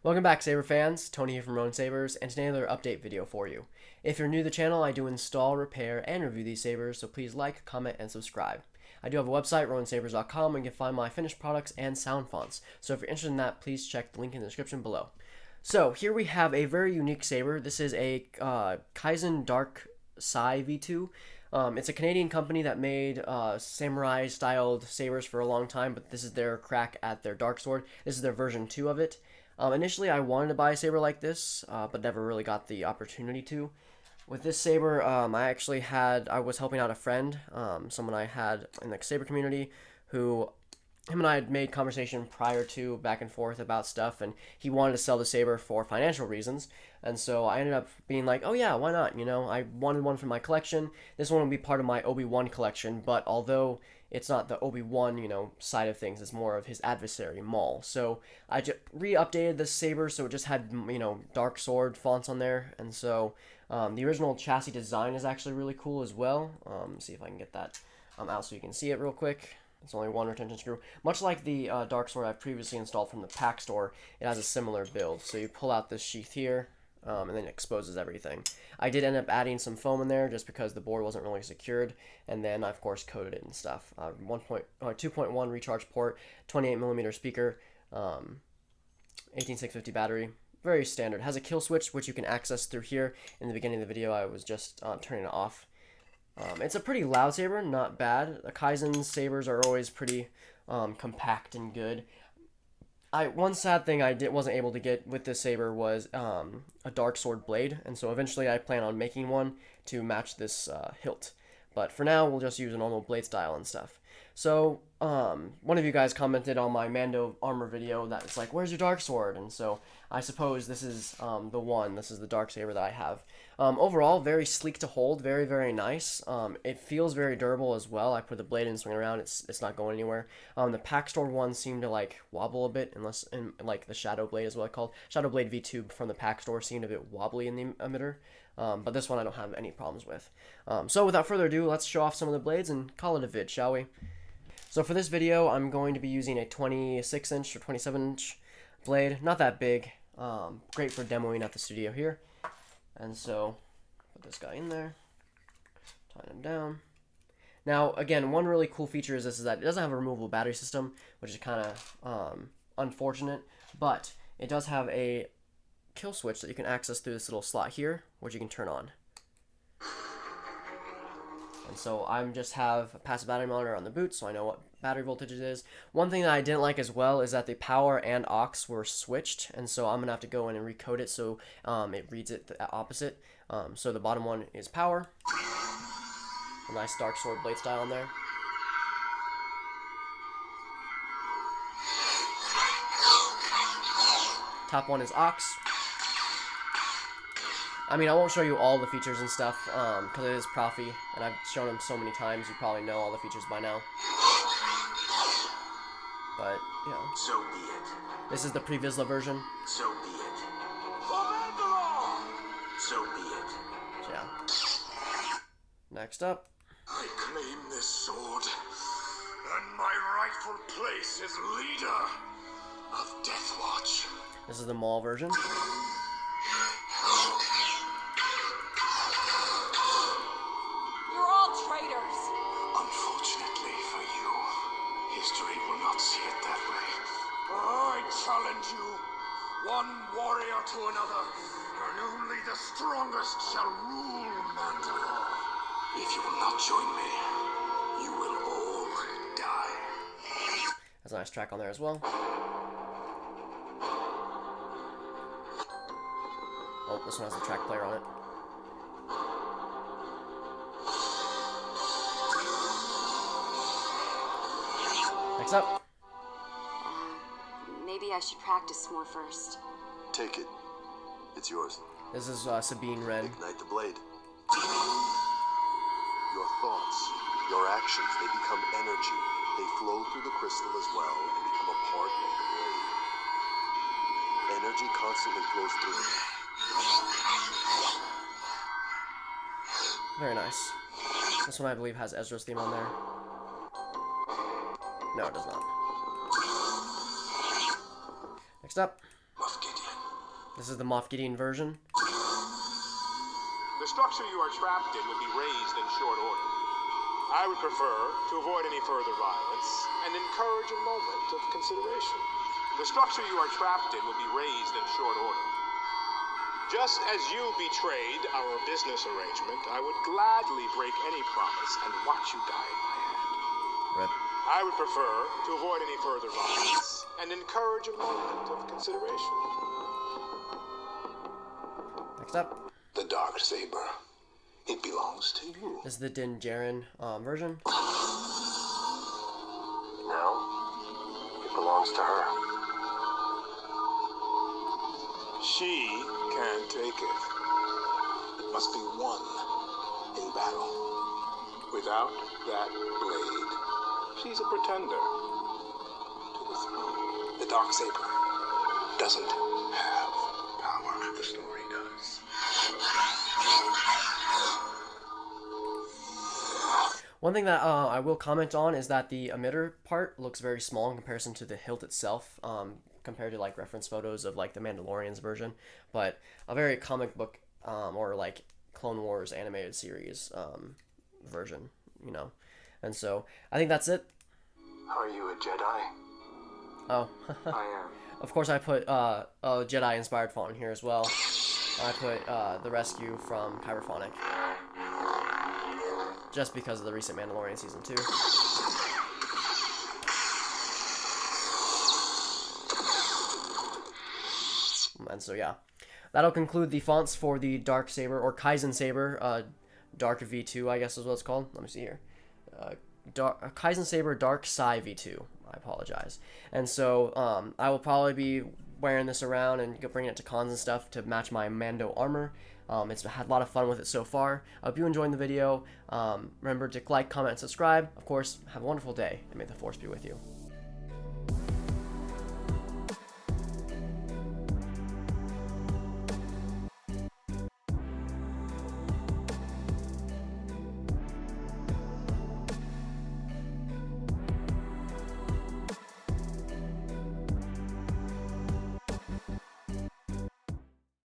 Welcome back, Saber fans. Tony here from Rowan Sabers, and today another update video for you. If you're new to the channel, I do install, repair, and review these sabers, so please like, comment, and subscribe. I do have a website, rowansabers.com, where you can find my finished products and sound fonts. So if you're interested in that, please check the link in the description below. So here we have a very unique saber. This is a Kaizen Darksai V2. It's a Canadian company that made samurai-styled sabers for a long time, but this is their crack at their dark sword. This is their version 2 of it. Initially, I wanted to buy a saber like this, but never really got the opportunity to. With this saber, I was helping out a friend, someone I had in the saber community, him and I had made conversation prior to back and forth about stuff, and he wanted to sell the saber for financial reasons, and so I ended up being like, oh yeah, why not, I wanted one for my collection. This one will be part of my Obi-Wan collection, but although it's not the Obi-Wan, side of things, it's more of his adversary, Maul. So I just re-updated this saber, so it just had, dark sword fonts on there, and so the original chassis design is actually really cool as well. See if I can get that out so you can see it real quick. It's only one retention screw. Much like the dark sword I've previously installed from the pack store, it has a similar build. So you pull out this sheath here, and then it exposes everything. I did end up adding some foam in there just because the board wasn't really secured, and then I of course coated it and stuff. 2.1 recharge port, 28mm speaker, 18650 battery. Very standard. It has a kill switch which you can access through here. In the beginning of the video I was just turning it off. It's a pretty loud saber, not bad. The Kaizen sabers are always pretty compact and good. One sad thing I wasn't able to get with this saber was a dark sword blade, and so eventually I plan on making one to match this hilt. But for now, we'll just use a normal blade style and stuff. So, one of you guys commented on my Mando armor video that it's like, where's your dark sword? And so, I suppose this is the one. This is the dark saber that I have. Overall, very sleek to hold, very, very nice. It feels very durable as well. I put the blade in, swing around, it's not going anywhere. The pack store ones seem to like wobble a bit, unless like the Shadow Blade is what I called. Shadow Blade V2 from the pack store seemed a bit wobbly in the emitter. But this one I don't have any problems with. So without further ado, let's show off some of the blades and call it a vid, shall we? So for this video, I'm going to be using a 26-inch or 27-inch blade. Not that big. Great for demoing at the studio here. And so, put this guy in there. Tighten him down. Now, again, one really cool feature is that it doesn't have a removable battery system, which is kind of unfortunate. But it does have a kill switch that you can access through this little slot here, which you can turn on. And so I just have a passive battery monitor on the boot, so I know what battery voltage it is. One thing that I didn't like as well is that the power and aux were switched, and so I'm going to have to go in and recode it so it reads it the opposite. So the bottom one is power. A nice dark sword blade style on there. Top one is aux. I mean, I won't show you all the features and stuff, because it is Profi, and I've shown them so many times, you probably know all the features by now. But, So be it. This is the pre-Vizsla version. So be it. So be it. So, yeah. Next up. I claim this sword, and my rightful place is leader of Death Watch. This is the Maul version. Unfortunately for you, history will not see it that way. I challenge you, one warrior to another, and only the strongest shall rule Mandalore. If you will not join me, you will all die. There's a nice track on there as well. Oh, this one has the track player on it. Next up. Maybe I should practice more first. Take it. It's yours. This is Sabine Wren. Ignite the blade. Your thoughts, your actions, they become energy. They flow through the crystal as well and become a part of the blade. Energy constantly flows through it. Very nice. This one I believe has Ezra's theme on there. No, it does not. Next up. Moff Gideon. This is the Moff Gideon version. The structure you are trapped in will be razed in short order. I would prefer to avoid any further violence and encourage a moment of consideration. The structure you are trapped in will be razed in short order. Just as you betrayed our business arrangement, I would gladly break any promise and watch you die in my hand. Rip. I would prefer to avoid any further violence and encourage a moment of consideration. Next up. The Darksaber. It belongs to you. This is the Din Djarin version. Now, it belongs to her. She can't take it. It must be won in battle. Without that blade, she's a pretender to the throne. The Darksaber doesn't have power. The story does. One thing that I will comment on is that the emitter part looks very small in comparison to the hilt itself, compared to like reference photos of like the Mandalorian's version, but a very comic book or like Clone Wars animated series version, you know. And so I think that's it. Are you a Jedi? Oh, I am. of course I put a Jedi inspired font in here as well. I put the rescue from Kyberphonic, just because of the recent Mandalorian season 2. And so yeah, that'll conclude the fonts for the Darksaber, or Kaizen Saber Dark V2, I guess is what it's called. Let me see here. Kaizen Saber Darksai V2. I apologize. And so I will probably be wearing this around and bringing it to cons and stuff to match my Mando armor. It's had a lot of fun with it so far. I hope you enjoyed the video. Remember to like, comment, and subscribe. Of course, have a wonderful day, and may the Force be with you.